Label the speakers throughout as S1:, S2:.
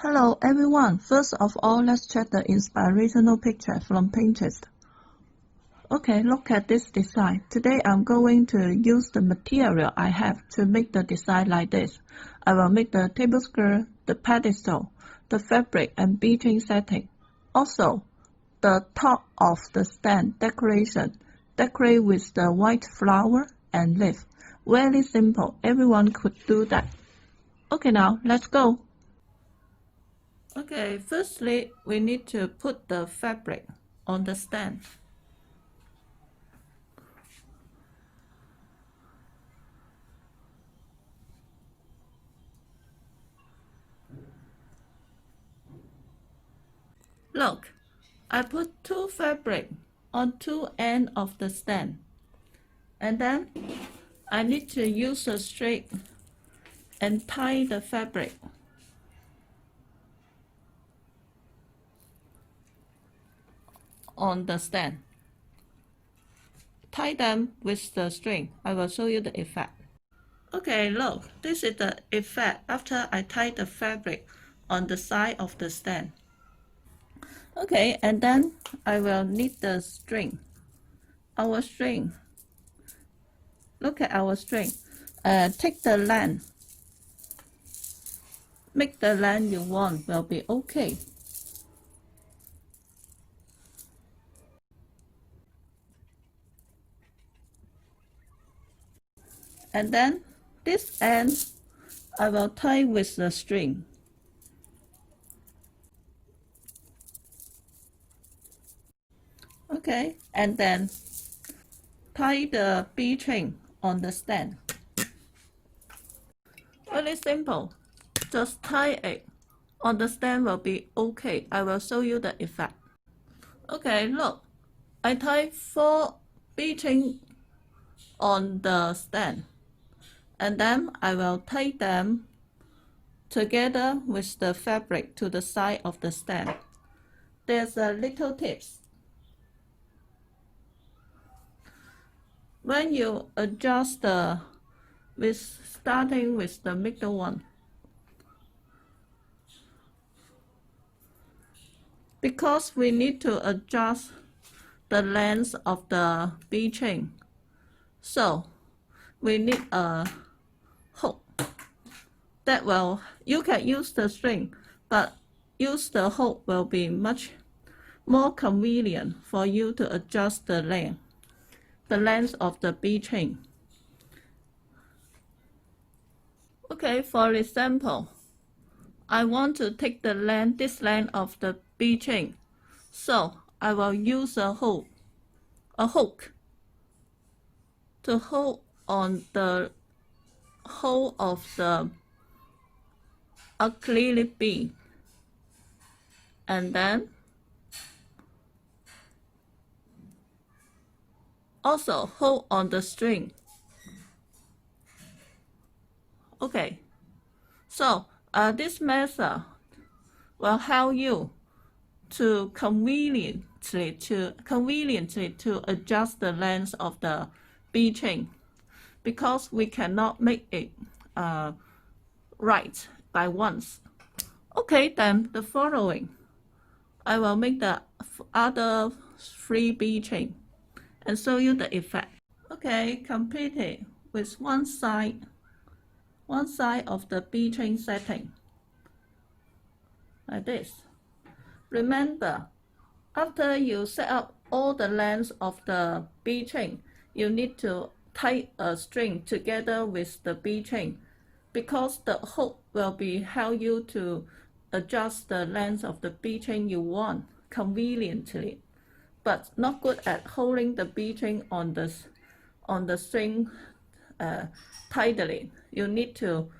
S1: Hello everyone, first of all let's check the inspirational picture from Pinterest. Okay, look at this design. Today I'm going to use the material I have to make the design like this. I will make the table skirt, the pedestal, the fabric and beading setting. Also, the top of the stand decoration. Decorate with the white flower and leaf. Very simple, everyone could do that. Okay, now let's go. Okay, firstly, we need to put the fabric on the stand. Look, I put two fabric on two ends of the stand. And then I need to use a string and tie the fabric. On the stand. Tie them with the string. I will show you the effect. Okay, look, this is the effect after I tie the fabric on the side of the stand. Okay, and then I will need the string. Our string. Look at our string. Take the length. Make the length you want will be okay. And then this end I will tie with the string. Okay, and then tie the B chain on the stand. Very simple. Just tie it on the stand will be okay. I will show you the effect. Okay, look. I tie 4 B chain on the stand. And then I will tie them together with the fabric to the side of the stand. There's a little tips. When you adjust starting with the middle one, because we need to adjust the length of the B chain, so we need a hook. That will, you can use the string, but use the hook will be much more convenient for you to adjust the length of the B chain. Okay, for example, I want to take the length, this length of the B chain, so I will use a hook to hold on the whole of the acrylic bead, and then also hold on the string. Okay, so this method will help you to conveniently to adjust the length of the B chain, because we cannot make it right by once. Okay, then the following, I will make the other 3 B chain and show you the effect. Okay, complete it with one side of the B chain setting, like this. Remember, after you set up all the lengths of the B chain, you need to tie a string together with the B chain, because the hook will be help you to adjust the length of the B chain you want conveniently, but not good at holding the B chain on the string tightly. You need to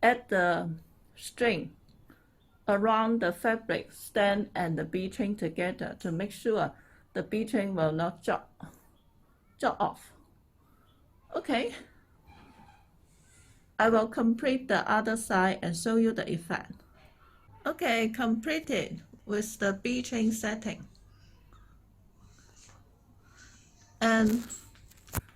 S1: add the string around the fabric stand and the B chain together to make sure the B chain will not jump off. Okay, I will complete the other side and show you the effect. Okay, completed with the B chain setting. And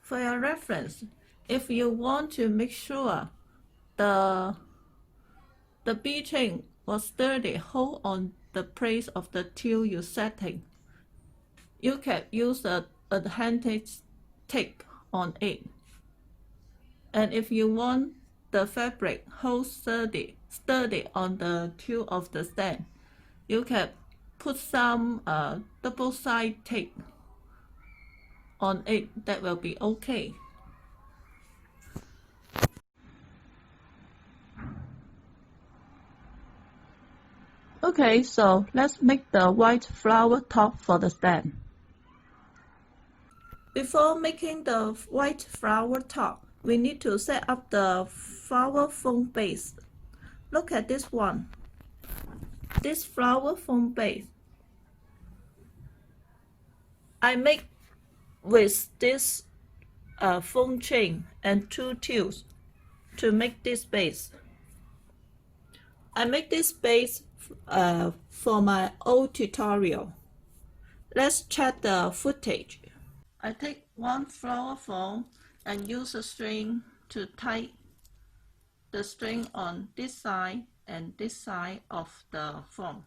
S1: for your reference, if you want to make sure the B chain or sturdy hold on the place of the tube you're setting. You can use a adhesive tape on it. And if you want the fabric hold sturdy on the tube of the stand, you can put some double-sided tape on it. That will be okay. Okay, so let's make the white flower top for the stand. Before making the white flower top, we need to set up the flower foam base. Look at this one. This flower foam base I make with this foam chain and 2 tubes to make this base. I make this base for my old tutorial. Let's check the footage. I take one flower foam and use a string to tie the string on this side and this side of the foam.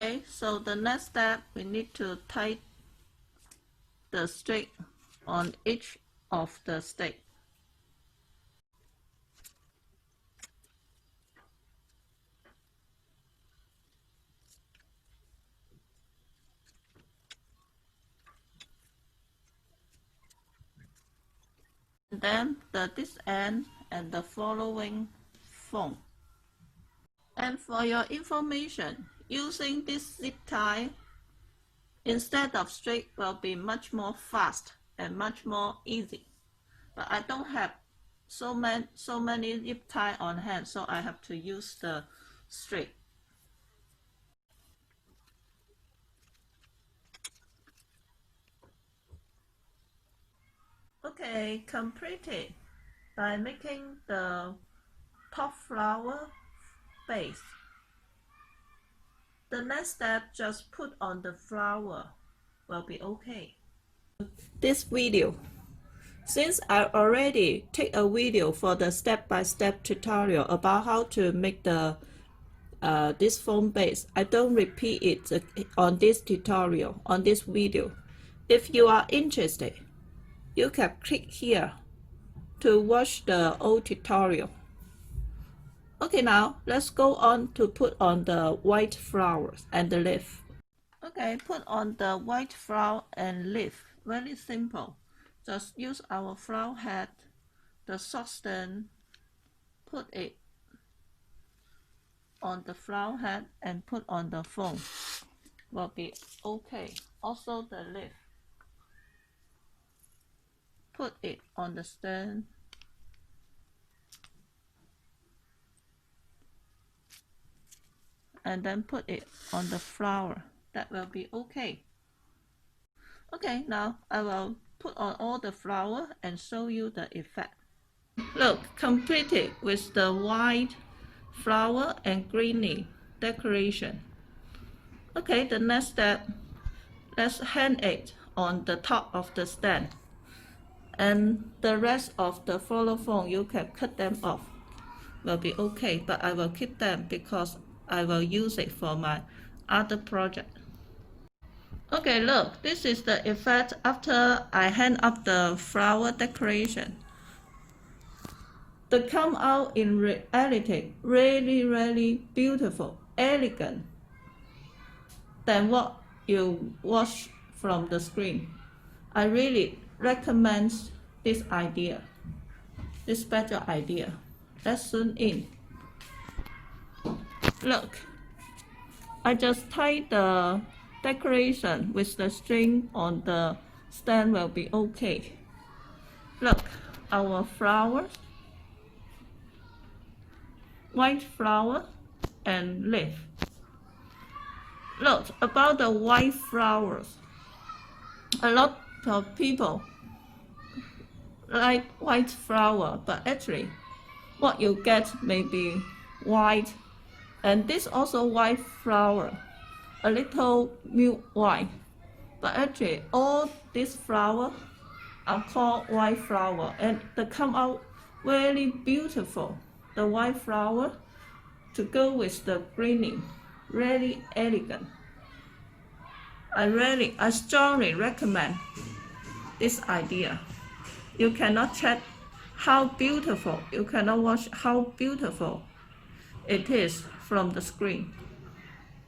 S1: Okay, so the next step, we need to tie the string on each of the stick. And then this end and the following foam. And for your information, using this zip tie instead of straight will be much more fast and much more easy. But I don't have so many zip tie on hand, so I have to use the straight. Okay, completed by making the top flower base. The next step, just put on the flower will be okay. This video. Since I already take a video for the step-by-step tutorial about how to make the this foam base, I don't repeat it on this tutorial, on this video. If you are interested, you can click here to watch the old tutorial. Okay, now let's go on to put on the white flowers and the leaf. Okay, put on the white flower and leaf. Very simple. Just use our flower head, the substance, put it on the flower head and put on the foam. Will be okay. Also the leaf. Put it on the stem. And then put it on the flower. That will be okay. Okay, now I will put on all the flower and show you the effect. Look, completed with the white flower and greeny decoration. Okay, the next step, let's hang it on the top of the stand. And the rest of the flower foam, you can cut them off. Will be okay, but I will keep them because I will use it for my other project. Okay, look, this is the effect after I hang up the flower decoration. They come out in reality really beautiful, elegant than what you watch from the screen. I really recommend this idea, this special idea. Let's zoom in. Look, I just tied the decoration with the string on the stand will be okay. Look, our flowers, white flower and leaf. Look, about the white flowers. A lot of people like white flower, but actually what you get may be white, and this also white flower, a little milk white, but actually all this flower are called white flower, and they come out very beautiful. The white flower to go with the greening, really elegant. I strongly recommend this idea. You cannot check how beautiful, you cannot watch how beautiful it is from the screen.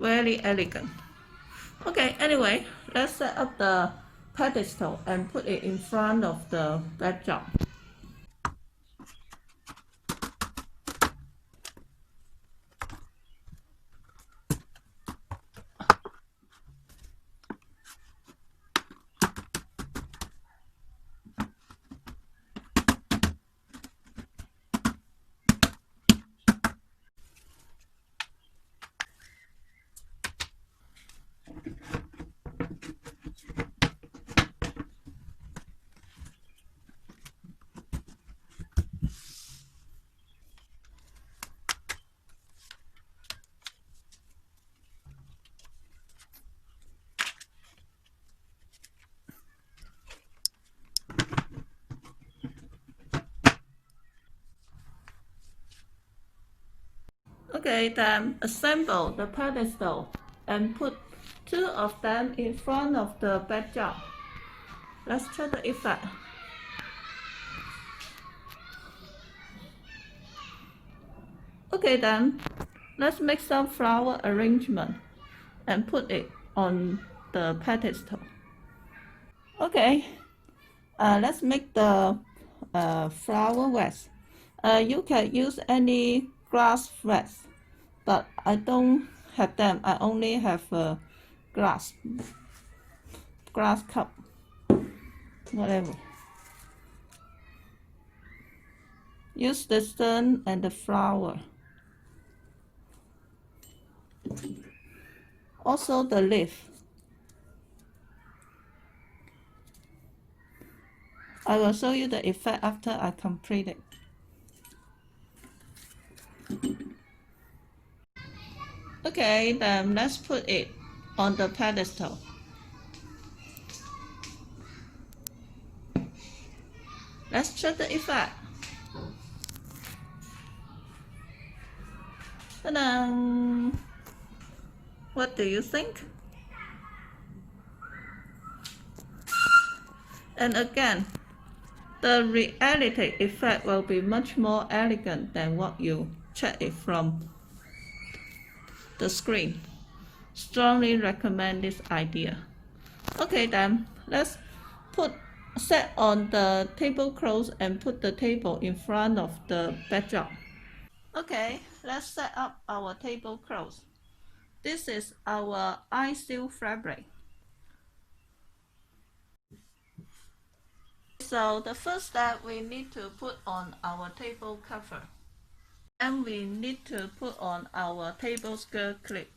S1: Very elegant. Okay, anyway, let's set up the pedestal and put it in front of the backdrop. Okay, then assemble the pedestal and put two of them in front of the backdrop. Let's try the effect. Okay, then let's make some flower arrangement and put it on the pedestal. Okay, let's make the flower vase. You can use any glass vase, but I don't have them. I only have a glass cup, whatever. Use the stem and the flower. Also the leaf. I will show you the effect after I complete it. Okay, then let's put it on the pedestal. Let's check the effect. Ta-da! What do you think? And again, the reality effect will be much more elegant than what you check it from the screen. Strongly recommend this idea. Okay, then let's set on the tablecloth and put the table in front of the backdrop. Okay, let's set up our tablecloth. This is our eye-seal fabric. So the first step, we need to put on our table cover. And we need to put on our table skirt clip.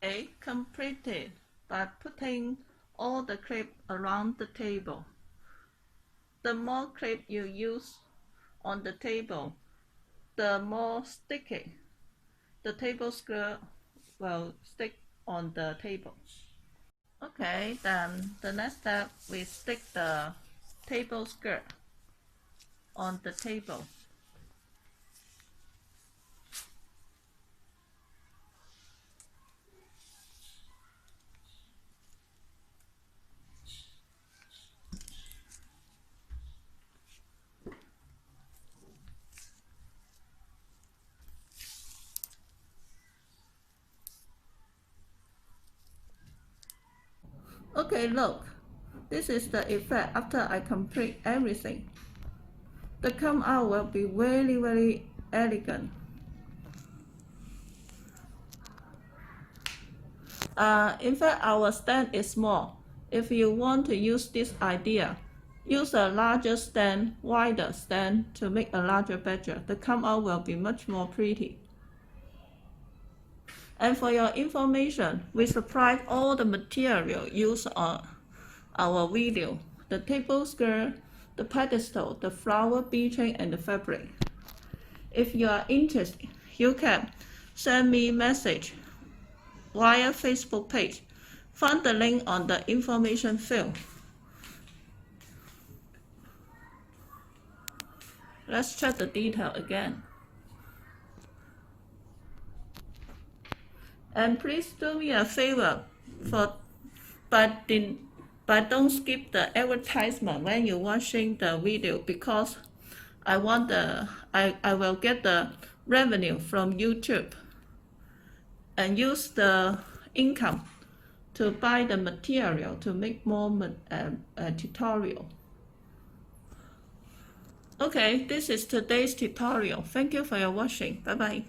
S1: Okay, completed by putting all the clip around the table. The more clip you use on the table, the more sticky the table skirt will stick on the table. Okay, then the next step, we stick the table skirt on the table. Okay, look, this is the effect after I complete everything. The come out will be very, very elegant. In fact, our stand is small. If you want to use this idea, use a larger stand, wider stand to make a larger backdrop. The come out will be much more pretty. And for your information, we supplied all the material used on our video: the table skirt, the pedestal, the flower beading, and the fabric. If you are interested, you can send me message via Facebook page. Find the link on the information field. Let's check the detail again. And please do me a favor, but don't skip the advertisement when you're watching the video, because I will get the revenue from YouTube and use the income to buy the material to make more tutorial. Okay, this is today's tutorial. Thank you for your watching. Bye bye.